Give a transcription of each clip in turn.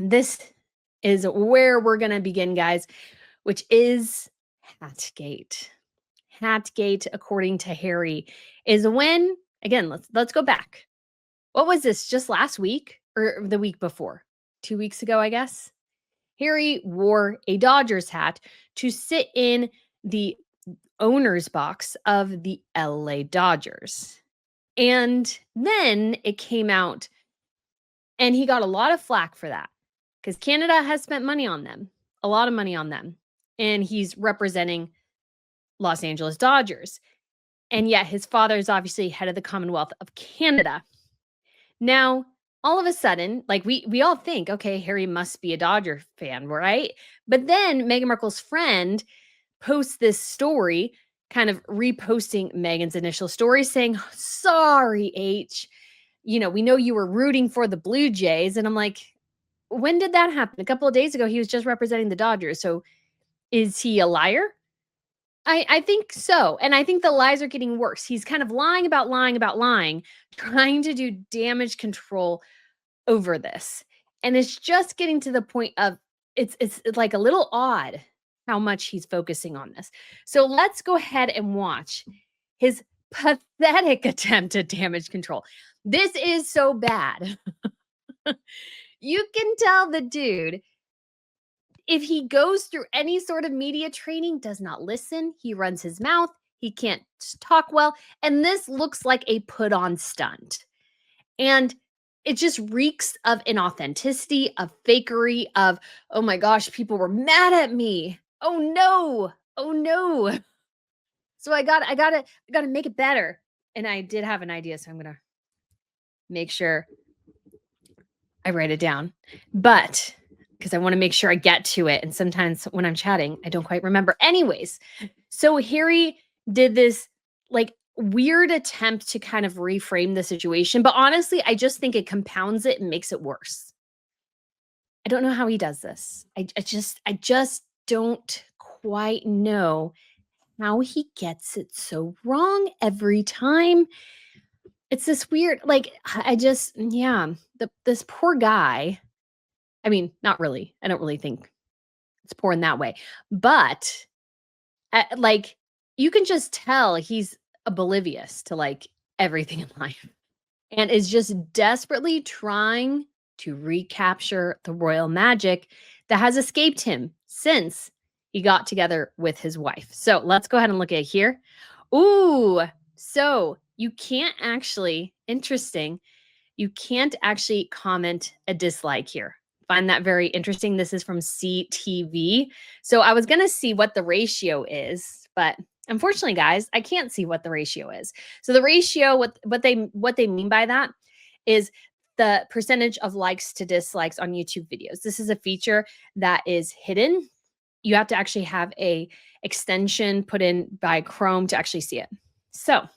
This is where we're going to begin, guys, which is Hatgate. Hatgate, according to Harry, is when, again, let's go back. What was this, just last week or the week before? 2 weeks ago, I guess. Harry wore a Dodgers hat to sit in the owner's box of the LA Dodgers. And then it came out, and he got a lot of flack for that because Canada has spent money on them, a lot of money on them. And he's representing Los Angeles Dodgers. And yet his father is obviously head of the Commonwealth of Canada. Now, all of a sudden, like we all think, okay, Harry must be a Dodger fan, right? But then Meghan Markle's friend posts this story, kind of reposting Meghan's initial story, saying, sorry, H, we know you were rooting for the Blue Jays. And I'm like, when did that happen? A couple of days ago, he was just representing the Dodgers. So is he a liar? I think so. And I think the lies are getting worse. He's kind of lying, trying to do damage control over this. And it's just getting to the point of it's like a little odd how much he's focusing on this. So let's go ahead and watch his pathetic attempt at damage control. This is so bad. You can tell the dude, if he goes through any sort of media training, does not listen. He runs his mouth. He can't talk well. And this looks like a put on stunt. And it just reeks of inauthenticity, of fakery, of, oh my gosh, people were mad at me. Oh no. Oh no. So I gotta make it better. And I did have an idea, so I'm gonna make sure I write it down. But because I want to make sure I get to it. And sometimes when I'm chatting, I don't quite remember. Anyways, so Harry did this like weird attempt to kind of reframe the situation. But honestly, I just think it compounds it and makes it worse. I don't know how he does this. I just don't quite know how he gets it so wrong every time. It's this weird, like, this poor guy. I mean, not really. I don't really think it's poor in that way. But like, you can just tell he's oblivious to like everything in life and is just desperately trying to recapture the royal magic that has escaped him since he got together with his wife. So let's go ahead and look at it here. Ooh, so you can't actually, interesting, you can't actually comment a dislike here. Find that very interesting. This is from CTV. So I was going to see what the ratio is, but unfortunately, guys, I can't see what the ratio is. So the ratio, what they mean by that is the percentage of likes to dislikes on YouTube videos. This is a feature that is hidden. You have to actually have a extension put in by Chrome to actually see it. So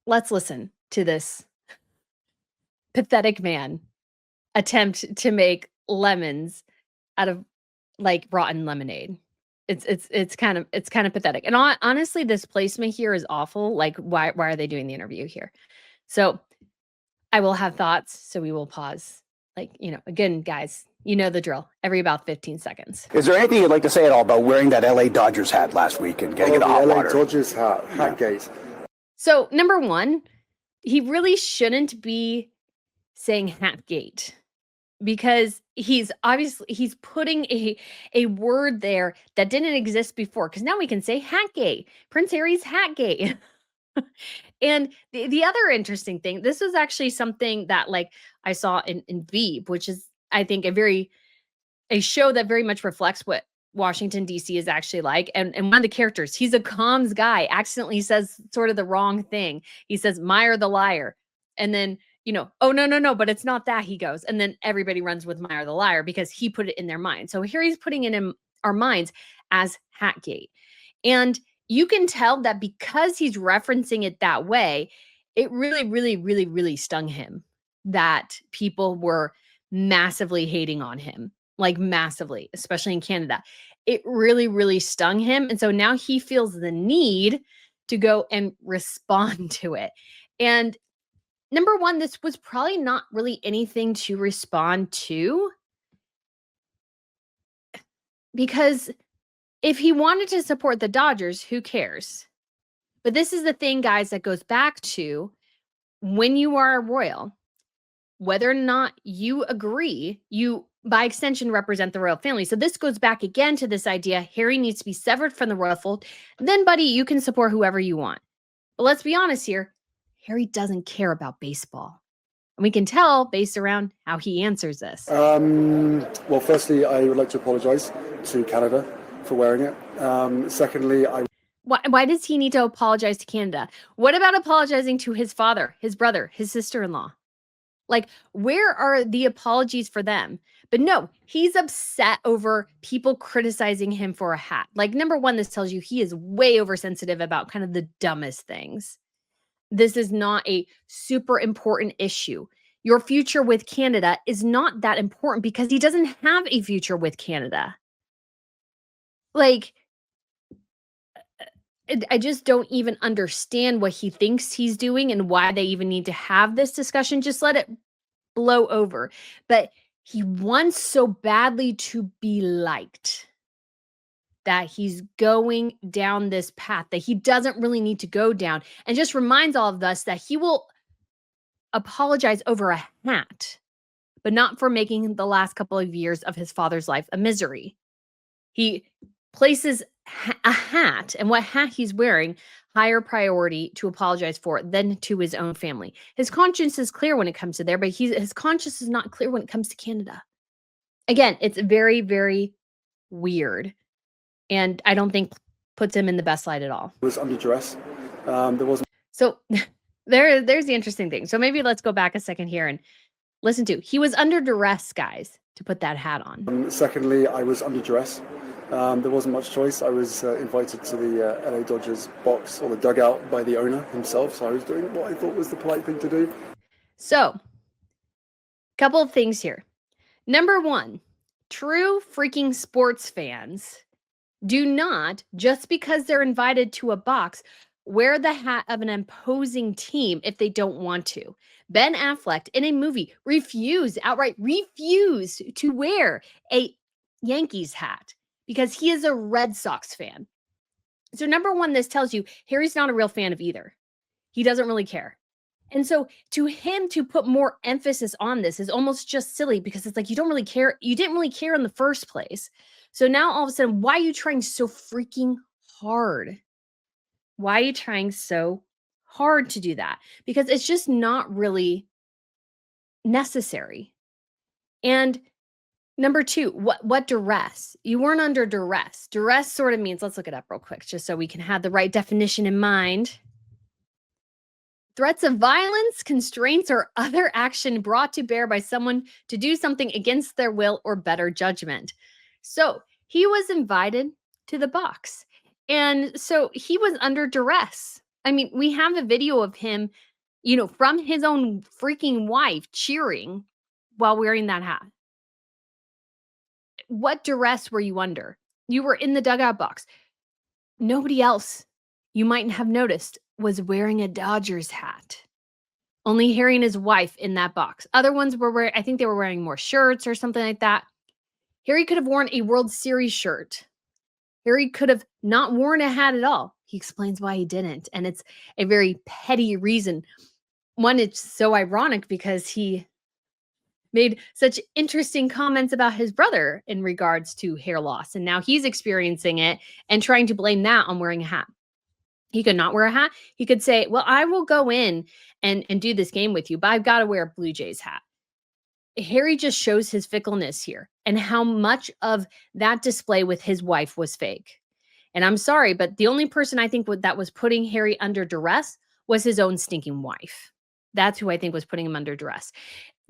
let's listen to this pathetic man attempt to make lemons out of like rotten lemonade. It's kind of pathetic. And honestly, this placement here is awful. Like, why are they doing the interview here? So I will have thoughts. So we will pause. Like, again, guys, you know the drill. Every about 15 seconds. Is there anything you'd like to say at all about wearing that LA Dodgers hat last week and getting in the hot LA water? Dodgers hat, Hatgate. So number one, he really shouldn't be saying Hatgate, because he's putting a word there that didn't exist before, because now we can say Hatgate, Prince Harry's Hatgate. And the other interesting thing, this was actually something that like I saw in Veep, which is, I think, a show that very much reflects what Washington, D.C. is actually like. And one of the characters, he's a comms guy, accidentally says sort of the wrong thing. He says, Meyer the liar. And then, oh, no, but it's not that, he goes. And then everybody runs with Meyer the liar because he put it in their mind. So here he's putting it in our minds as Hatgate. And you can tell that because he's referencing it that way, it really, really, really, really stung him that people were massively hating on him, like massively, especially in Canada. It really, really stung him. And so now he feels the need to go and respond to it. And number one, this was probably not really anything to respond to, because if he wanted to support the Dodgers, who cares? But this is the thing, guys, that goes back to when you are a royal, whether or not you agree, you by extension represent the royal family. So this goes back again to this idea Harry needs to be severed from the royal fold. Then, buddy, you can support whoever you want. But let's be honest here, Harry doesn't care about baseball. And we can tell based around how he answers this. Well, firstly, I would like to apologize to Canada for wearing it. Secondly, Why does he need to apologize to Canada? What about apologizing to his father, his brother, his sister-in-law? Like, where are the apologies for them? But no, he's upset over people criticizing him for a hat. Like, number one, this tells you he is way oversensitive about kind of the dumbest things. This is not a super important issue. Your future with Canada is not that important because he doesn't have a future with Canada. Like, I just don't even understand what he thinks he's doing and why they even need to have this discussion. Just let it blow over. But he wants so badly to be liked that he's going down this path that he doesn't really need to go down, and just reminds all of us that he will apologize over a hat, but not for making the last couple of years of his father's life a misery. He places a hat and what hat he's wearing higher priority to apologize for than to his own family. His conscience is clear when it comes to there, but his conscience is not clear when it comes to Canada. Again, it's very, very weird, and I don't think puts him in the best light at all. was under duress. There wasn't. So there's the interesting thing. So maybe let's go back a second here and listen to. He was under duress, guys, to put that hat on. Secondly, I was under duress. There wasn't much choice. I was invited to the LA Dodgers box or the dugout by the owner himself, so I was doing what I thought was the polite thing to do. So, couple of things here. Number one, true freaking sports fans do not, just because they're invited to a box, wear the hat of an imposing team if they don't want to. Ben Affleck in a movie outright refused to wear a Yankees hat because he is a Red Sox fan. So number one, this tells you Harry's not a real fan of either. He doesn't really care. And so to him to put more emphasis on this is almost just silly, because it's like, you don't really care. You didn't really care in the first place. So now all of a sudden, why are you trying so freaking hard? Why are you trying so hard to do that? Because it's just not really necessary. And number two, what duress? You weren't under duress. Duress sort of means, let's look it up real quick, just so we can have the right definition in mind. Threats of violence, constraints, or other action brought to bear by someone to do something against their will or better judgment. So he was invited to the box. And so he was under duress. I mean, we have a video of him, from his own freaking wife cheering while wearing that hat. What duress were you under? You were in the dugout box. Nobody else, you might have noticed, was wearing a Dodgers hat. Only Harry and his wife in that box. Other ones were wearing, I think they were wearing more shirts or something like that. Harry could have worn a World Series shirt. Harry could have not worn a hat at all. He explains why he didn't. And it's a very petty reason. One, it's so ironic because he made such interesting comments about his brother in regards to hair loss. And now he's experiencing it and trying to blame that on wearing a hat. He could not wear a hat. He could say, well, I will go in and do this game with you, but I've got to wear a Blue Jays hat. Harry just shows his fickleness here and how much of that display with his wife was fake. And I'm sorry, but the only person I think that was putting Harry under duress was his own stinking wife. That's who I think was putting him under duress.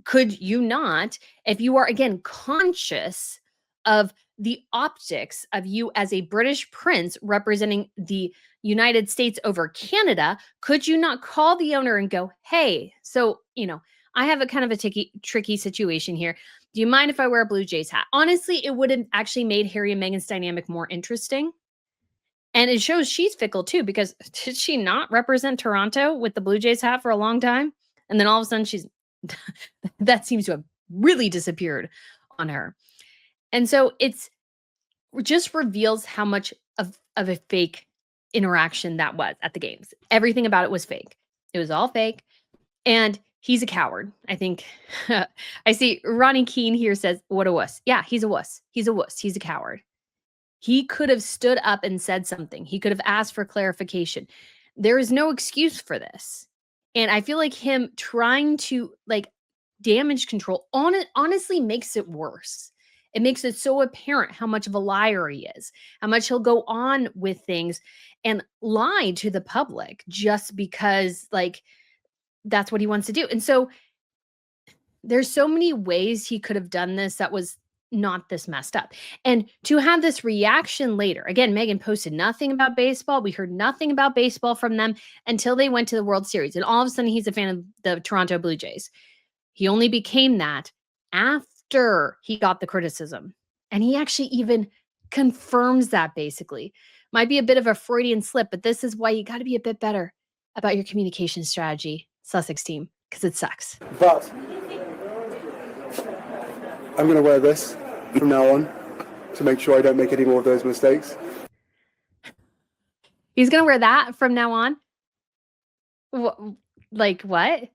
Could you not, if you are, again, conscious of the optics of you as a British prince representing the United States over Canada, could you not call the owner and go, hey, so, I have a kind of a tricky situation here. Do you mind if I wear a Blue Jays hat? Honestly, it would have actually made Harry and Meghan's dynamic more interesting. And it shows she's fickle too, because did she not represent Toronto with the Blue Jays hat for a long time? And then all of a sudden she's, that seems to have really disappeared on her. And so it's just reveals how much of a fake interaction that was at the games. Everything about it was fake. It was all fake. And he's a coward. I think I see Ronnie Keene here says, what a wuss. Yeah, he's a wuss. He's a wuss. He's a coward. He could have stood up and said something. He could have asked for clarification. There is no excuse for this. And I feel like him trying to like damage control honestly makes it worse. It makes it so apparent how much of a liar he is, how much he'll go on with things and lie to the public just because like that's what he wants to do. And so there's so many ways he could have done this that was not this messed up. And to have this reaction later, again, Meghan posted nothing about baseball. We heard nothing about baseball from them until they went to the World Series. And all of a sudden, he's a fan of the Toronto Blue Jays. He only became that after he got the criticism. And he actually even confirms that basically. Might be a bit of a Freudian slip, but this is why you got to be a bit better about your communication strategy, Sussex team, because it sucks. But I'm going to wear this from now on to make sure I don't make any more of those mistakes. He's going to wear that from now on? Like what?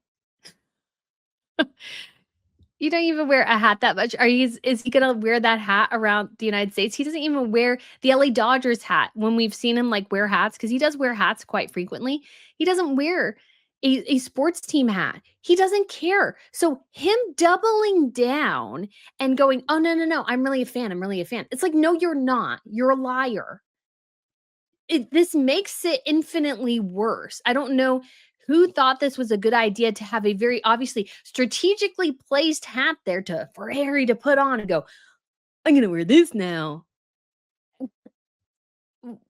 You don't even wear a hat that much. Is he going to wear that hat around the United States? He doesn't even wear the LA Dodgers hat when we've seen him like wear hats, because he does wear hats quite frequently. He doesn't wear a sports team hat. He doesn't care. So him doubling down and going, oh, no, I'm really a fan. I'm really a fan. It's like, no, you're not. You're a liar. This makes it infinitely worse. I don't know who thought this was a good idea to have a very obviously strategically placed hat there for Harry to put on and go, I'm going to wear this now.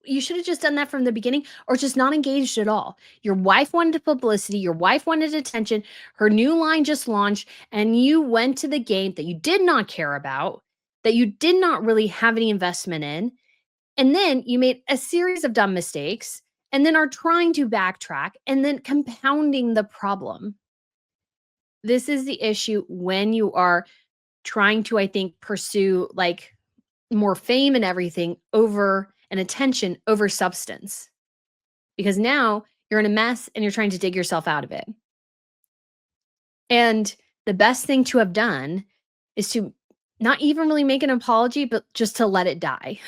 You should have just done that from the beginning or just not engaged at all. Your wife wanted publicity. Your wife wanted attention. Her new line just launched and you went to the game that you did not care about, that you did not really have any investment in. And then you made a series of dumb mistakes and then are trying to backtrack and then compounding the problem. This is the issue when you are trying to, I think, pursue like more fame and everything over and attention over substance. Because now you're in a mess and you're trying to dig yourself out of it. And the best thing to have done is to not even really make an apology, but just to let it die.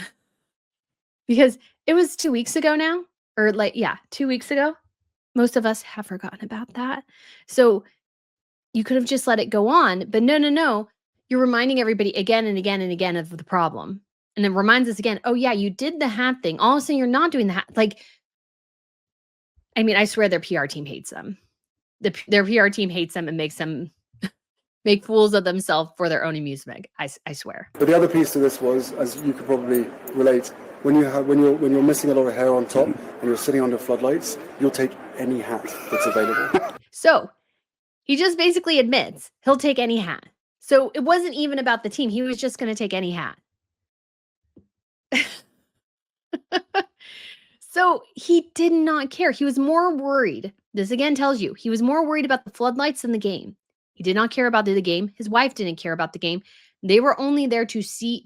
Because it was 2 weeks ago now, or 2 weeks ago. Most of us have forgotten about that. So you could have just let it go on, but no. You're reminding everybody again and again and again of the problem. And then reminds us again, oh yeah, you did the hat thing. All of a sudden you're not doing the hat. Like, I mean, I swear their PR team hates them. Their PR team hates them and makes them make fools of themselves for their own amusement. I swear. But the other piece to this was, as you could probably relate, when you're missing a lot of hair on top and you're sitting under floodlights, you'll take any hat that's available. So he just basically admits he'll take any hat. So it wasn't even about the team. He was just going to take any hat. So he did not care. He was more worried. This again tells you he was more worried about the floodlights than the game. He did not care about the game. His wife didn't care about the game. They were only there to see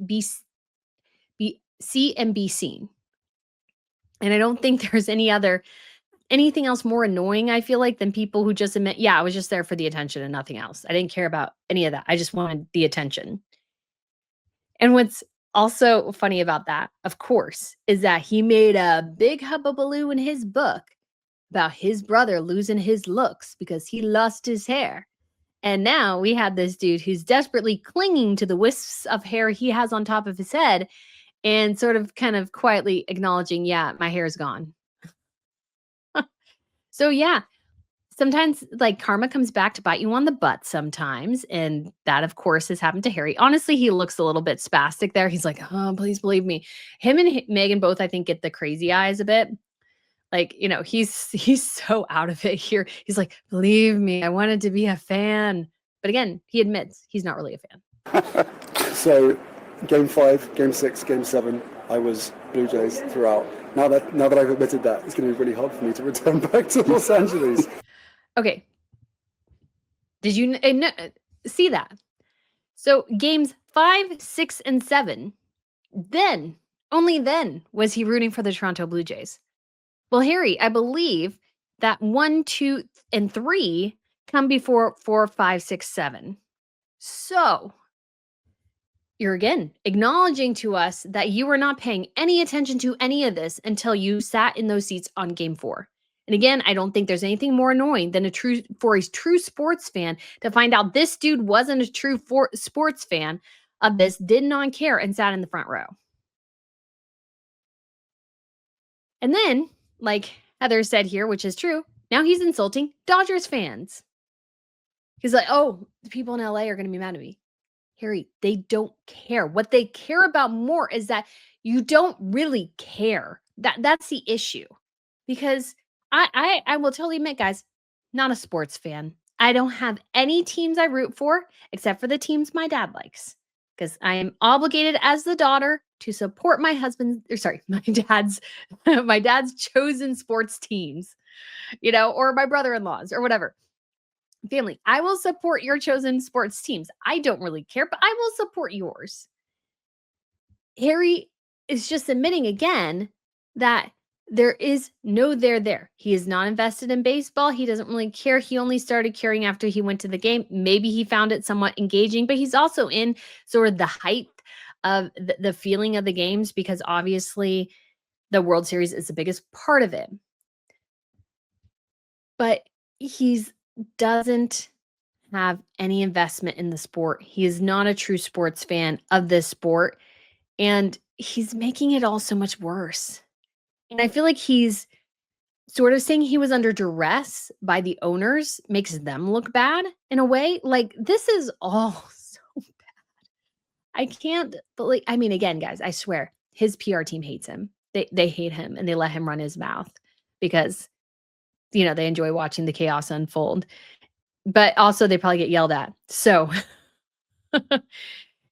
and be seen. And I don't think there's anything else more annoying, I feel like, than people who just admit, yeah, I was just there for the attention and nothing else. I didn't care about any of that. I just wanted the attention. And what's also funny about that, of course, is that he made a big hubbubaloo in his book about his brother losing his looks because he lost his hair. And now we had this dude who's desperately clinging to the wisps of hair he has on top of his head and sort of kind of quietly acknowledging, yeah, my hair's gone. So yeah, sometimes like karma comes back to bite you on the butt sometimes. And that, of course, has happened to Harry. Honestly, he looks a little bit spastic there. He's like, oh, please believe me. Him and Meghan both, I think, get the crazy eyes a bit. Like, you know, he's so out of it here. He's like, believe me, I wanted to be a fan. But again, he admits he's not really a fan. So game 5, game 6, game 7, I was Blue Jays throughout. Now that I've admitted that, it's going to be really hard for me to return back to Los Angeles. Okay. Did you see that? So games 5, 6, and 7, then, only then was he rooting for the Toronto Blue Jays. Well, Harry, I believe that 1, 2, and 3 come before 4, 5, 6, 7. So you're again acknowledging to us that you were not paying any attention to any of this until you sat in those seats on game 4. And again, I don't think there's anything more annoying than a true sports fan to find out this dude wasn't a true sports fan of this, did not care, and sat in the front row. And then, like Heather said here, which is true, now he's insulting Dodgers fans. He's like, oh, the people in LA are going to be mad at me. Harry, they don't care. What they care about more is that you don't really care. That's the issue. Because I will totally admit, guys, not a sports fan. I don't have any teams I root for except for the teams my dad likes. Because I am obligated as the daughter to support my dad's my dad's chosen sports teams, or my brother-in-laws or whatever. Family, I will support your chosen sports teams. I don't really care, but I will support yours. Harry is just admitting again that there is no there. He is not invested in baseball. He doesn't really care. He only started caring after he went to the game. Maybe he found it somewhat engaging, but he's also in sort of the height of the feeling of the games because obviously the World Series is the biggest part of it. But he's doesn't have any investment in the sport. He is not a true sports fan of this sport, and he's making it all so much worse. And I feel like he's sort of saying he was under duress by the owners makes them look bad in a way. Like, this is all so bad. I can't believe, I mean, again, guys, I swear his PR team hates him. They hate him and they let him run his mouth because they enjoy watching the chaos unfold. But also they probably get yelled at. So,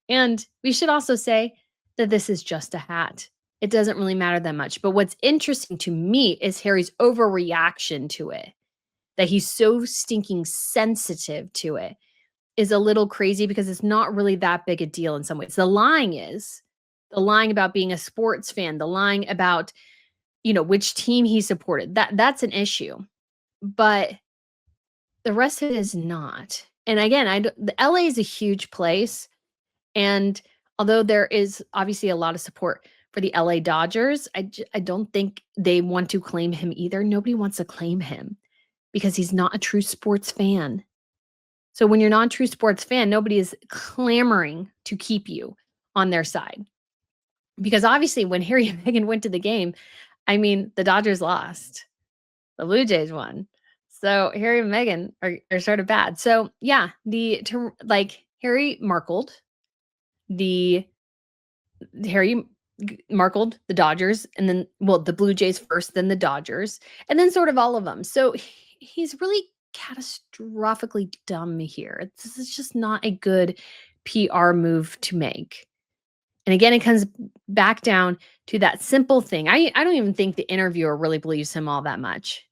and we should also say that this is just a hat. It doesn't really matter that much. But what's interesting to me is Harry's overreaction to it, that he's so stinking sensitive to it is a little crazy because it's not really that big a deal in some ways. The lying about being a sports fan, the lying about, which team he supported, that's an issue. But the rest of it is not. And again, the LA is a huge place. And although there is obviously a lot of support for the LA Dodgers, I don't think they want to claim him either. Nobody wants to claim him because he's not a true sports fan. So when you're not a true sports fan, nobody is clamoring to keep you on their side. Because obviously when Harry and Meghan went to the game, I mean, the Dodgers lost. The Blue Jays won. So Harry and Meghan are sort of bad. So yeah, Harry markled the Dodgers, and then the Blue Jays first, then the Dodgers, and then sort of all of them. So he's really catastrophically dumb here. This is just not a good PR move to make. And again, it comes back down to that simple thing. I don't even think the interviewer really believes him all that much.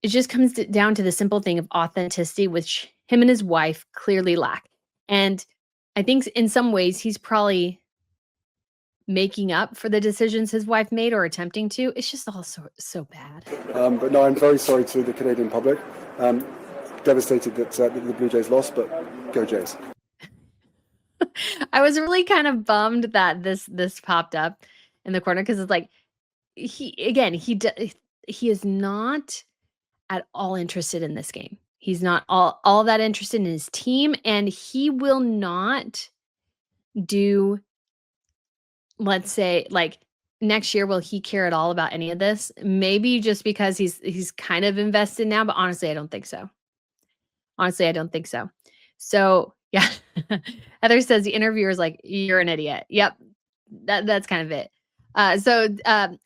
It just comes down to the simple thing of authenticity, which him and his wife clearly lack. And I think in some ways he's probably making up for the decisions his wife made or attempting to. It's just all so bad. But no, I'm very sorry to the Canadian public. Devastated that the Blue Jays lost, but go Jays. I was really kind of bummed that this popped up in the corner because it's like he is not at all interested in this game. He's not all that interested in his team, and he will not do, let's say, like next year, will he care at all about any of this? Maybe just because he's kind of invested now, but honestly, I don't think so. So yeah, Heather says the interviewer is like, you're an idiot. Yep, that's kind of it. So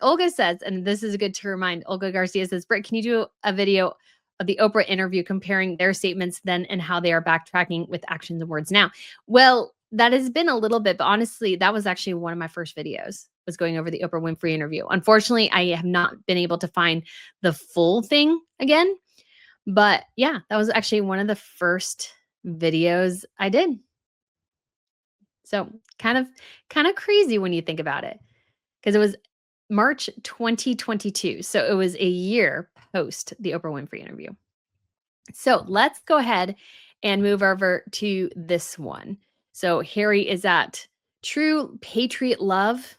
Olga says, and this is good to remind, Olga Garcia says, Britt, can you do a video of the Oprah interview comparing their statements then and how they are backtracking with actions and words now? Well, that has been a little bit, but honestly, that was actually one of my first videos, was going over the Oprah Winfrey interview. Unfortunately, I have not been able to find the full thing again, But yeah, that was actually one of the first videos I did. So kind of crazy when you think about it, because it was March 2022. So it was a year post the Oprah Winfrey interview. So let's go ahead and move over to this one. So Harry is at True Patriot Love.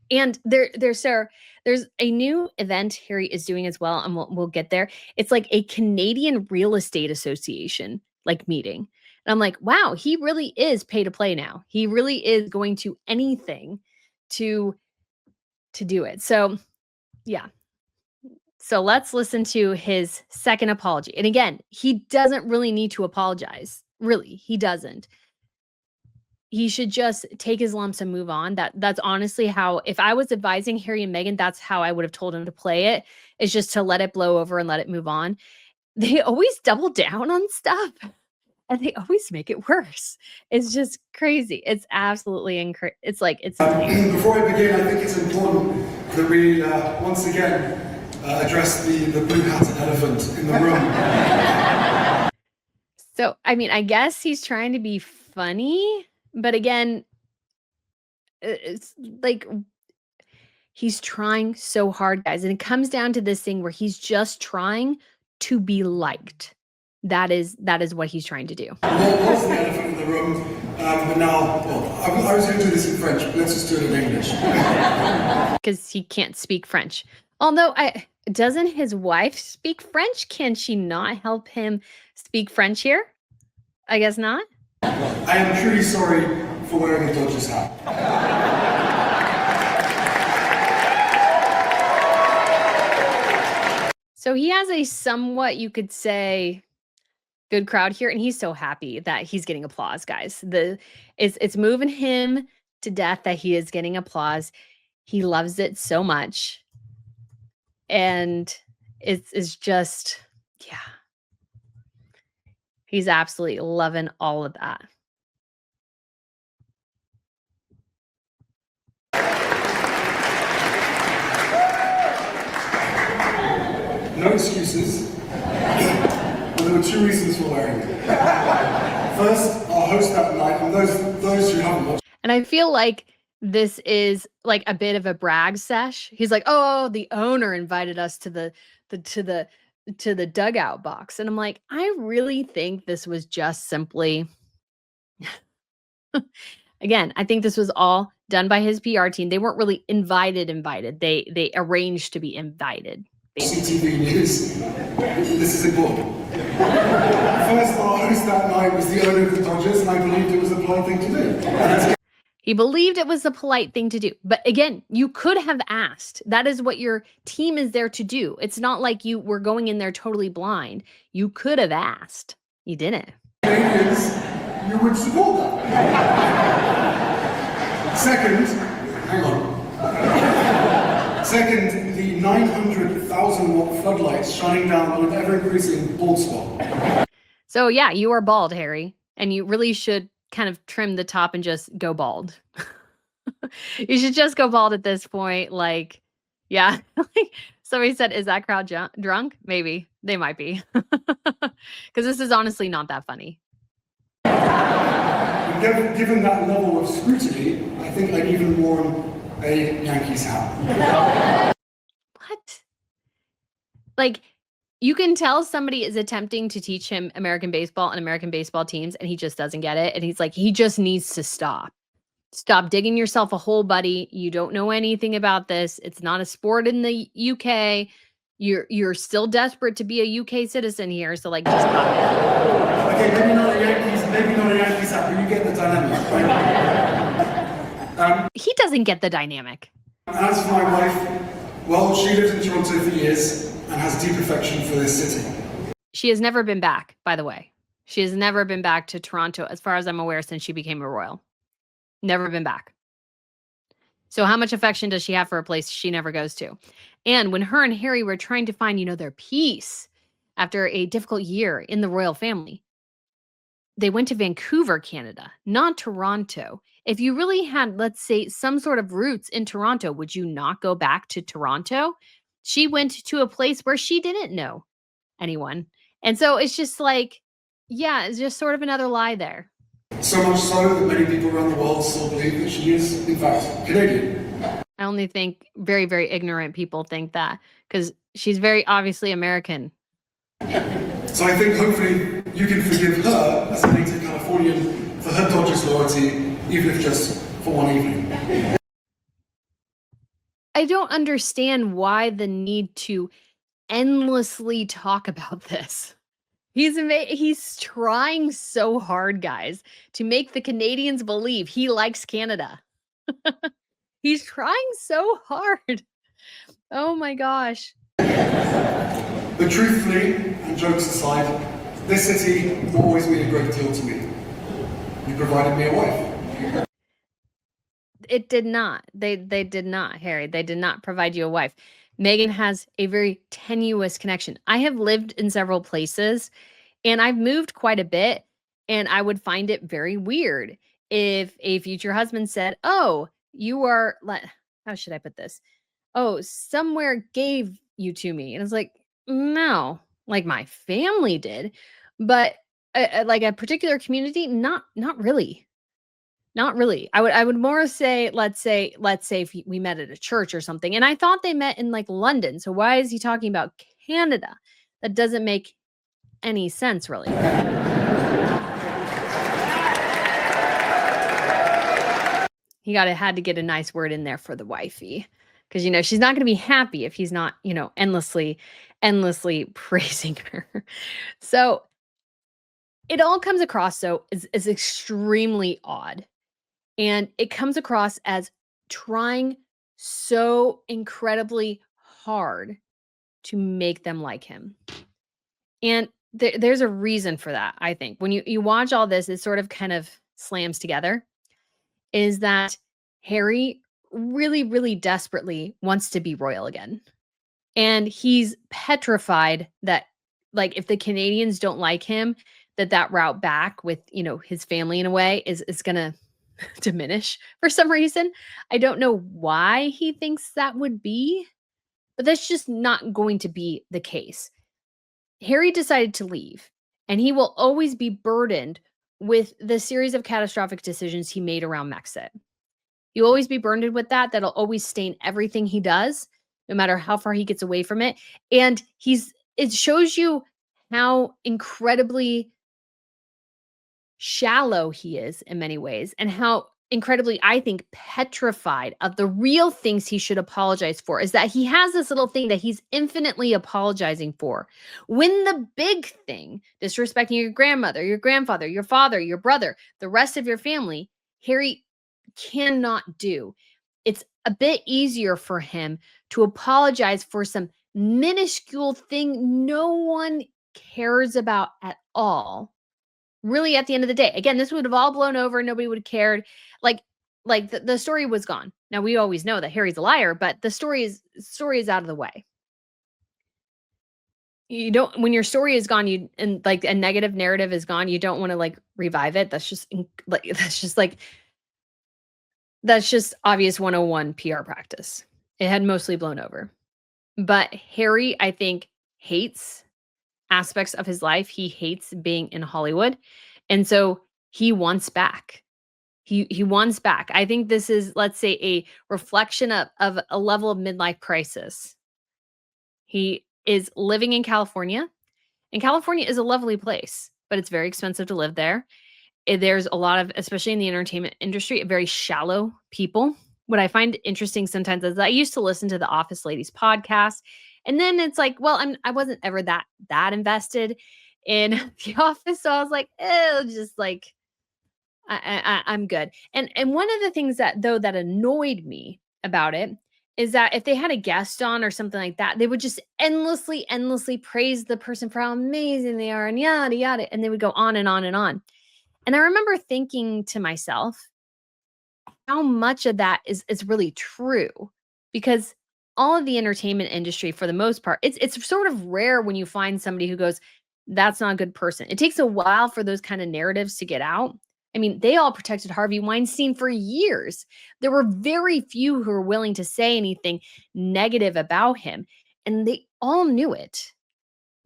And there's a new event Harry is doing as well, and we'll get there. It's like a Canadian Real Estate Association like meeting. And I'm like, wow, he really is pay to play now. He really is going to anything to do it. So yeah. So let's listen to his second apology. And again, he doesn't really need to apologize. Really, he doesn't. He should just take his lumps and move on. That's honestly how, if I was advising Harry and Meghan, that's how I would have told him to play it, is just to let it blow over and let it move on. They always double down on stuff and they always make it worse. It's just crazy. It's absolutely incredible. It's like, it's insane. Before I begin, I think it's important that we once again address the blue-hatted elephant in the room. So, I mean, I guess he's trying to be funny, but again, it's like he's trying so hard, guys. And it comes down to this thing where he's just trying to be liked. That is what he's trying to do. What was the elephant in the room? But now, well, I was going to do this in French, but let's just do it in English. Because he can't speak French. Although, doesn't his wife speak French? Can she not help him speak French here? I guess not. I am truly sorry for wearing a Dodgers hat. So he has a somewhat, you could say, good crowd here, and he's so happy that he's getting applause, guys. It's moving him to death that he is getting applause. He loves it so much. And it's just, yeah. He's absolutely loving all of that. No excuses. But there were two reasons for wearing it. First, our host that night, and those who haven't watched. And I feel like this is like a bit of a brag sesh. He's like, "Oh, the owner invited us to the dugout box." And I'm like, I really think this was just simply again, I think this was all done by his PR team. They weren't really invited. They arranged to be invited. CTV News. This is important. First, our host that night was the owner of the Dodgers, and I believed it was the polite thing to do. He believed it was the polite thing to do. But again, you could have asked. That is what your team is there to do. It's not like you were going in there totally blind. You could have asked. You didn't. Canadians, you would support that. Second, hang on. Second, the 900,000 watt floodlights shining down on an ever-increasing bald spot. So yeah, you are bald, Harry. And you really should kind of trim the top and just go bald. You should just go bald at this point. Like, yeah. Somebody said, is that crowd drunk? Maybe. They might be. Because this is honestly not that funny. Given that level of scrutiny, I think I'd even worn a Yankees hat. What? Like, you can tell somebody is attempting to teach him American baseball and American baseball teams, and he just doesn't get it. And he's like, he just needs to stop. Stop digging yourself a hole, buddy. You don't know anything about this. It's not a sport in the UK. You're still desperate to be a UK citizen here, so like just stop it. Okay, maybe not a Yankees hat, but you get the dynamic, right? He doesn't get the dynamic. As for my wife, well, she lived in Toronto for years and has deep affection for this city. She has never been back, by the way. She has never been back to Toronto, as far as I'm aware, since she became a royal. Never been back. So how much affection does she have for a place she never goes to? And when her and Harry were trying to find, their peace after a difficult year in the royal family, they went to Vancouver, Canada, not Toronto. If you really had, let's say, some sort of roots in Toronto, would you not go back to Toronto? She went to a place where she didn't know anyone. And so it's just like, yeah, it's just sort of another lie there. So much so that many people around the world still believe that she is, in fact, Canadian. I only think very, very ignorant people think that because she's very obviously American. So I think hopefully you can forgive her as a native Californian for her Dodgers loyalty, even if just for one evening. I don't understand why the need to endlessly talk about this. He's trying so hard, guys, to make the Canadians believe he likes Canada. He's trying so hard. Oh my gosh. But truthfully, and jokes aside, this city will always mean a great deal to me. You provided me a wife. It did not. They did not, Harry. They did not provide you a wife. Meghan has a very tenuous connection. I have lived in several places and I've moved quite a bit, and I would find it very weird if a future husband said, "Oh, you are how should I put this? Oh, somewhere gave you to me." And it's like, "No, like my family did, but like a particular community, not really." Not really. I would more say, let's say if we met at a church or something, and I thought they met in like London. So why is he talking about Canada? That doesn't make any sense, really. He had to get a nice word in there for the wifey, because she's not going to be happy if he's not endlessly praising her. So it all comes across as extremely odd. And it comes across as trying so incredibly hard to make them like him. And there's a reason for that, I think. When you watch all this, it sort of kind of slams together, is that Harry really, really desperately wants to be royal again. And he's petrified that, like, if the Canadians don't like him, that route back with, his family in a way is going to diminish for some reason. I don't know why he thinks that would be, but that's just not going to be the case. Harry decided to leave, and he will always be burdened with the series of catastrophic decisions he made around Brexit. He'll always be burdened with that. That'll always stain everything he does, no matter how far he gets away from it. And it shows you how incredibly shallow he is in many ways, and how incredibly, I think, petrified of the real things he should apologize for, is that he has this little thing that he's infinitely apologizing for, when the big thing, disrespecting your grandmother, your grandfather, your father, your brother, the rest of your family, Harry cannot do. It's a bit easier for him to apologize for some minuscule thing no one cares about at all. Really, at the end of the day, again, this would have all blown over. Nobody would have cared. Like the story was gone. Now, we always know that Harry's a liar, but the story is out of the way. You don't, when your story is gone, and like a negative narrative is gone, you don't want to like revive it. That's just obvious 101 PR practice. It had mostly blown over. But Harry, I think, hates aspects of his life. He hates being in Hollywood. And so he wants back. He wants back. I think this is, let's say, a reflection of a level of midlife crisis. He is living in California, and California is a lovely place, but it's very expensive to live there. There's a lot of, especially in the entertainment industry, very shallow people. What I find interesting sometimes is I used to listen to the Office Ladies podcast, and then it's like, well, I wasn't ever that invested in The Office, so I was like, just like I'm good. And one of the things that annoyed me about it is that if they had a guest on or something like that, they would just endlessly praise the person for how amazing they are and yada yada, and they would go on and on and on. And I remember thinking to myself, how much of that is really true? Because all of the entertainment industry, for the most part, it's sort of rare when you find somebody who goes, that's not a good person. It takes a while for those kind of narratives to get out. I mean, they all protected Harvey Weinstein for years. There were very few who were willing to say anything negative about him, and they all knew it.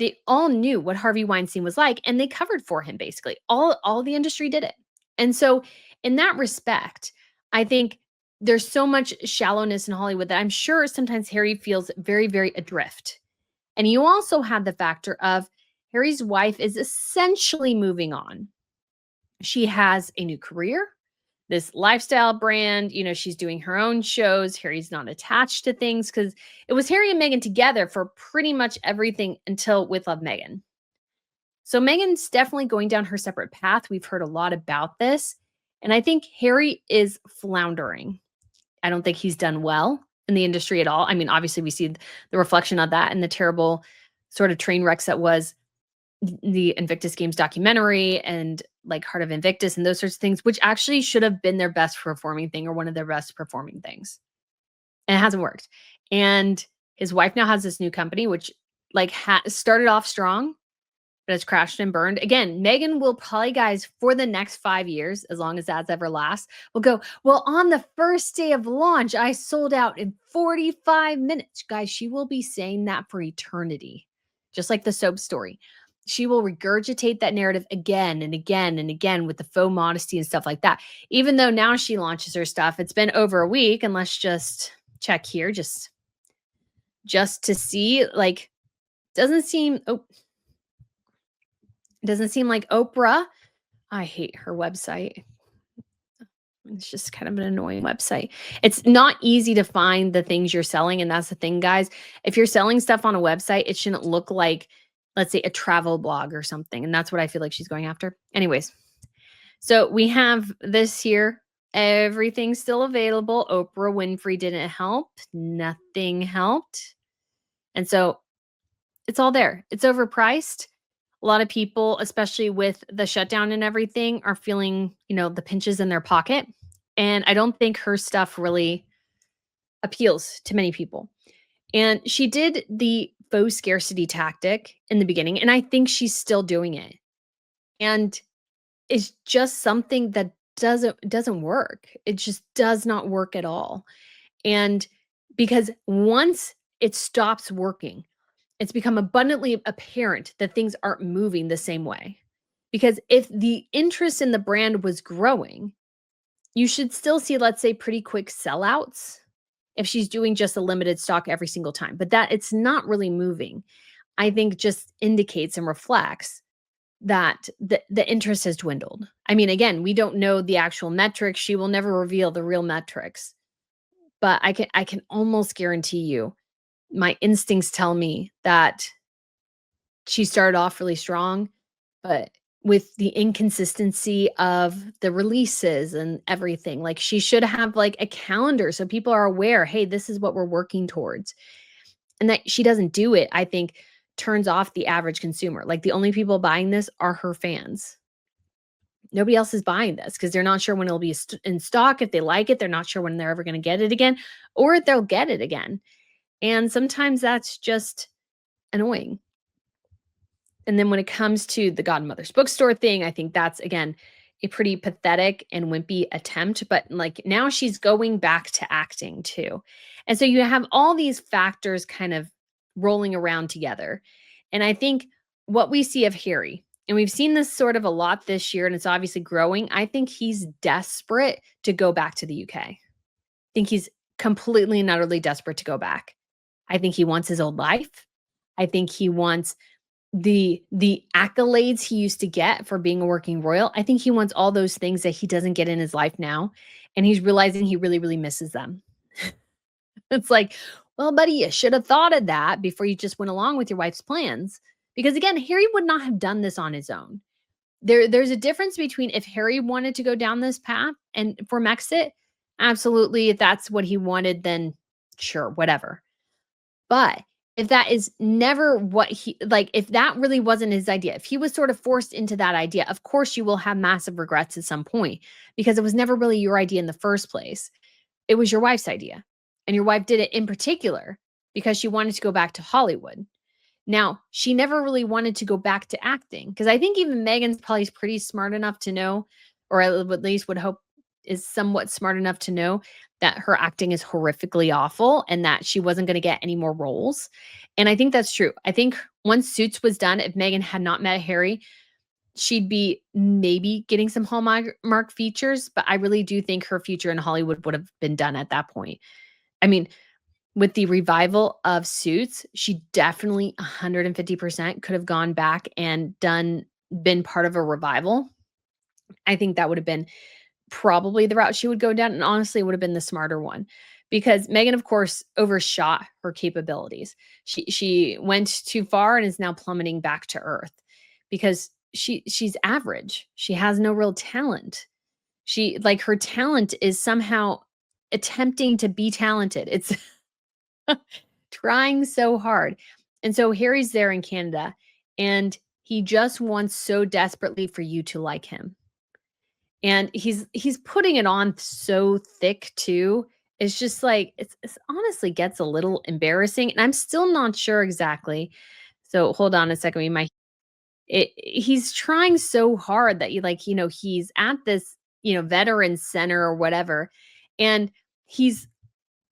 They all knew what Harvey Weinstein was like, and they covered for him basically. All the industry did it. And so in that respect, I think there's so much shallowness in Hollywood that I'm sure sometimes Harry feels very, very adrift. And you also have the factor of Harry's wife is essentially moving on. She has a new career, this lifestyle brand. She's doing her own shows. Harry's not attached to things because it was Harry and Meghan together for pretty much everything until With Love, Meghan. So Meghan's definitely going down her separate path. We've heard a lot about this. And I think Harry is floundering. I don't think he's done well in the industry at all. I mean, obviously, we see the reflection of that in the terrible sort of train wrecks that was the Invictus Games documentary and like Heart of Invictus and those sorts of things, which actually should have been their best performing thing or one of their best performing things. And it hasn't worked. And his wife now has this new company, which like started off strong, but it's crashed and burned. Again, Meghan will probably, guys, for the next 5 years, as long as that's ever lasts, will go, well, on the first day of launch, I sold out in 45 minutes. Guys, she will be saying that for eternity, just like the soap story. She will regurgitate that narrative again and again and again with the faux modesty and stuff like that. Even though now she launches her stuff, it's been over a week, and let's just check here just to see, like, doesn't seem like Oprah. I hate her website. It's just kind of an annoying website. It's not easy to find the things you're selling. And that's the thing, guys. If you're selling stuff on a website, it shouldn't look like, let's say, a travel blog or something. And that's what I feel like she's going after. Anyways, so we have this here. Everything's still available. Oprah Winfrey didn't help. Nothing helped. And so it's all there. It's overpriced. A lot of people, especially with the shutdown and everything, are feeling, the pinches in their pocket. And I don't think her stuff really appeals to many people. And she did the faux scarcity tactic in the beginning, and I think she's still doing it. And it's just something that doesn't work. It just does not work at all. And because once it stops working, it's become abundantly apparent that things aren't moving the same way. Because if the interest in the brand was growing, you should still see, let's say, pretty quick sellouts if she's doing just a limited stock every single time. But that it's not really moving, I think just indicates and reflects that the interest has dwindled. I mean, again, we don't know the actual metrics. She will never reveal the real metrics. But I can almost guarantee you, my instincts tell me that she started off really strong, but with the inconsistency of the releases and everything, like she should have like a calendar so people are aware, hey, this is what we're working towards. And that she doesn't do it, I think, turns off the average consumer. Like the only people buying this are her fans. Nobody else is buying this because they're not sure when it'll be in stock. If they like it, they're not sure when they're ever going to get it again, or if they'll get it again. And sometimes that's just annoying. And then when it comes to the Godmother's bookstore thing, I think that's, again, a pretty pathetic and wimpy attempt. But like now she's going back to acting too. And so you have all these factors kind of rolling around together. And I think what we see of Harry, and we've seen this sort of a lot this year, and it's obviously growing. I think he's desperate to go back to the UK. I think he's completely and utterly desperate to go back. I think he wants his old life. I think he wants the accolades he used to get for being a working royal. I think he wants all those things that he doesn't get in his life now. And he's realizing he really, really misses them. It's like, well, buddy, you should have thought of that before you just went along with your wife's plans. Because again, Harry would not have done this on his own. There's a difference between if Harry wanted to go down this path and for Mexit, absolutely, if that's what he wanted, then sure, whatever. But if that is never what he, like, if that really wasn't his idea, if he was sort of forced into that idea, of course you will have massive regrets at some point because it was never really your idea in the first place. It was your wife's idea. And your wife did it in particular because she wanted to go back to Hollywood. Now, she never really wanted to go back to acting because I think even Meghan's probably pretty smart enough to know, or at least would hope is somewhat smart enough to know that her acting is horrifically awful and that she wasn't going to get any more roles. And I think that's true. I think once Suits was done, if Meghan had not met Harry, she'd be maybe getting some Hallmark features, but I really do think her future in Hollywood would have been done at that point. I mean, with the revival of Suits, she definitely 150% could have gone back and been part of a revival. I think that would have been probably the route she would go down, and honestly would have been the smarter one, because Meghan, of course, overshot her capabilities. She went too far and is now plummeting back to earth because she's average. She has no real talent. Her talent is somehow attempting to be talented. It's trying so hard. And so Harry's there in Canada, and he just wants so desperately for you to like him. And he's putting it on so thick too. It's just like it's honestly gets a little embarrassing, and I'm still not sure exactly. So hold on a second. He's trying so hard that he's at this, veteran center or whatever, and he's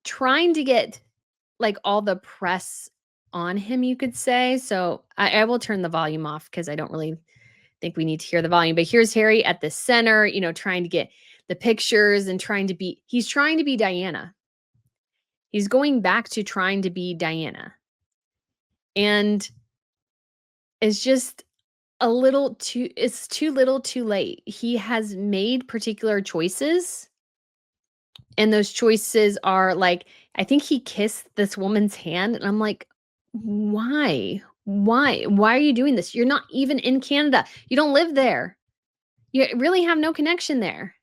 trying to get like all the press on him, you could say. So I will turn the volume off because I don't really think we need to hear the volume. But here's Harry at the center, trying to get the pictures and he's trying to be Diana. He's going back to trying to be Diana. And it's just it's too little too late. He has made particular choices. And those choices are like, I think he kissed this woman's hand. And I'm like, why? Why are you doing this? You're not even in Canada. You don't live there. You really have no connection there,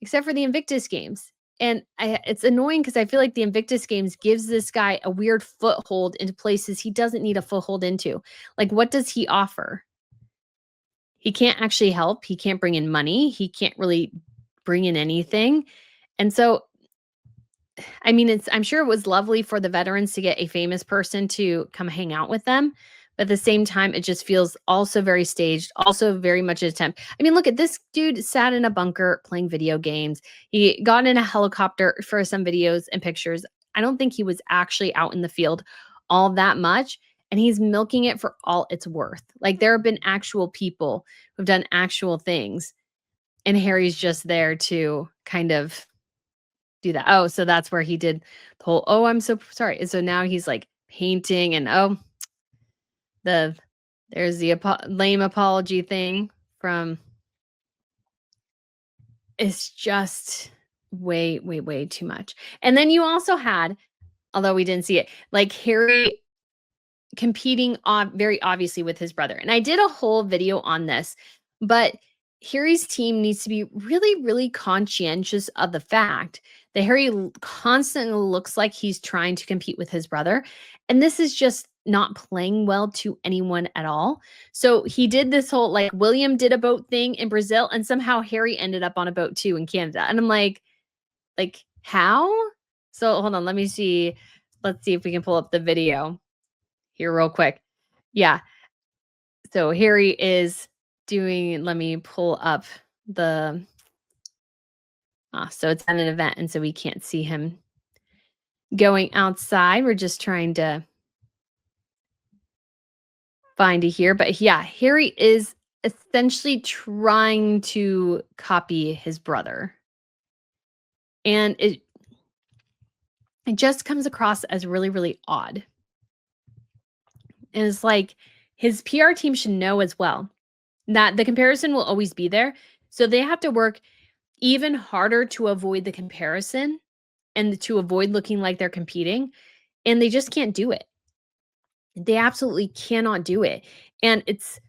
except for the Invictus Games. And it's annoying because I feel like the Invictus Games gives this guy a weird foothold into places he doesn't need a foothold into. Like, what does he offer? He can't actually help. He can't bring in money. He can't really bring in anything. And so, I mean, I'm sure it was lovely for the veterans to get a famous person to come hang out with them. But at the same time, it just feels also very staged, also very much an attempt. I mean, look at this dude sat in a bunker playing video games. He got in a helicopter for some videos and pictures. I don't think he was actually out in the field all that much. And he's milking it for all it's worth. Like, there have been actual people who've done actual things. And Harry's just there to kind of do that. Oh, so that's where he did the whole, oh, I'm so sorry. And so now he's like painting and there's the lame apology thing from, it's just way too much. And then you also had, although we didn't see it, like Harry competing very obviously with his brother. And I did a whole video on this, but Harry's team needs to be really conscientious of the fact that Harry constantly looks like he's trying to compete with his brother. And this is just not playing well to anyone at all. So he did this whole, like, William did a boat thing in Brazil, and somehow Harry ended up on a boat too in Canada. And I'm like, how? So hold on, let's see if we can pull up the video here real quick. Yeah. So Harry is doing, let me pull up the, so it's at an event, and so we can't see him going outside. We're just trying to find it here. But yeah, Harry is essentially trying to copy his brother. And it just comes across as really odd. And it's like his PR team should know as well that the comparison will always be there. So they have to work even harder to avoid the comparison and to avoid looking like they're competing. And they just can't do it. They absolutely cannot do it. And it's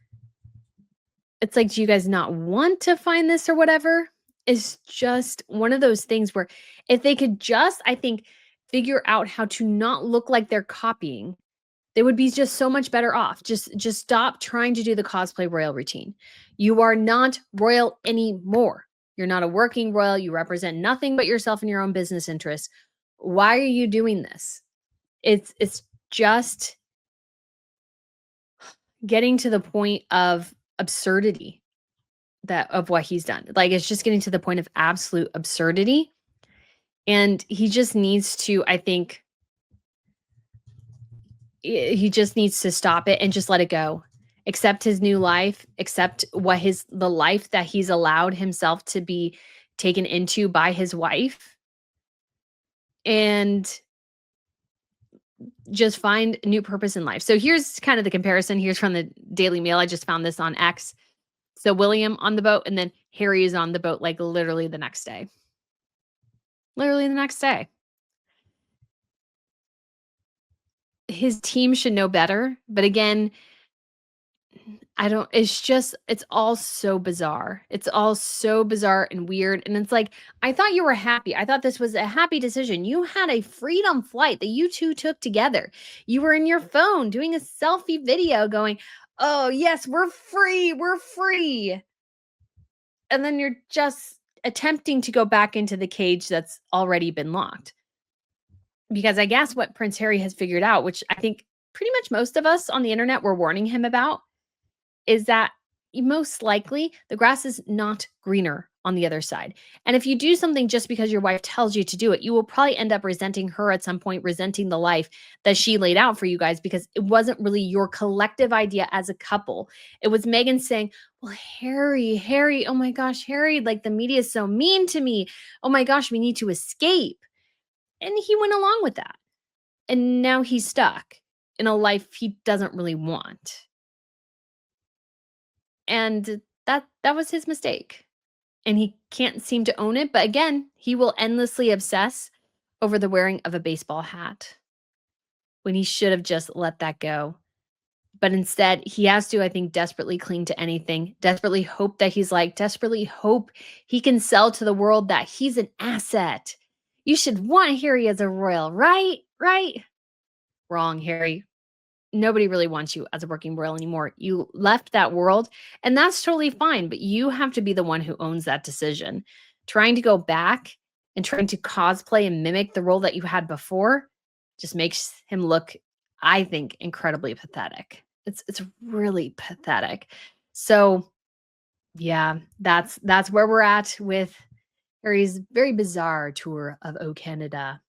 like, do you guys not want to find this or whatever? It's just one of those things where if they could just, I think, figure out how to not look like they're copying, they would be just so much better off. Just stop trying to do the cosplay royal routine. You are not royal anymore. You're not a working royal. You represent nothing but yourself and your own business interests. Why are you doing this? It's just getting to the point of absurdity of what he's done. Like, it's just getting to the point of absolute absurdity. And he just needs to, I think, he just needs to stop it and just let it go. Accept his new life, accept the life that he's allowed himself to be taken into by his wife, and just find new purpose in life. So here's kind of the comparison. Here's from the Daily Mail. I just found this on X. So William on the boat, and then Harry is on the boat like literally the next day. Literally the next day. His team should know better, but again, it's all so bizarre. It's all so bizarre and weird. And it's like, I thought you were happy. I thought this was a happy decision. You had a freedom flight that you two took together. You were in your phone doing a selfie video going, oh, yes, we're free. We're free. And then you're just attempting to go back into the cage that's already been locked. Because I guess what Prince Harry has figured out, which I think pretty much most of us on the internet were warning him about, is that most likely the grass is not greener on the other side. And if you do something just because your wife tells you to do it, you will probably end up resenting her at some point, resenting the life that she laid out for you guys, because it wasn't really your collective idea as a couple. It was Meghan saying, well, Harry, oh my gosh, Harry, like the media is so mean to me. Oh my gosh, we need to escape. And he went along with that. And now he's stuck in a life he doesn't really want. And that was his mistake. And he can't seem to own it. But again, he will endlessly obsess over the wearing of a baseball hat when he should have just let that go. But instead, he has to, I think, desperately cling to anything, desperately hope that desperately hope he can sell to the world that he's an asset. You should want Harry as a royal, right? Right? Wrong, Harry. Nobody really wants you as a working royal anymore. You left that world, and that's totally fine, but you have to be the one who owns that decision. Trying to go back and trying to cosplay and mimic the role that you had before just makes him look, I think, incredibly pathetic. It's really pathetic. So, yeah, that's where we're at with Harry's very bizarre tour of O Canada.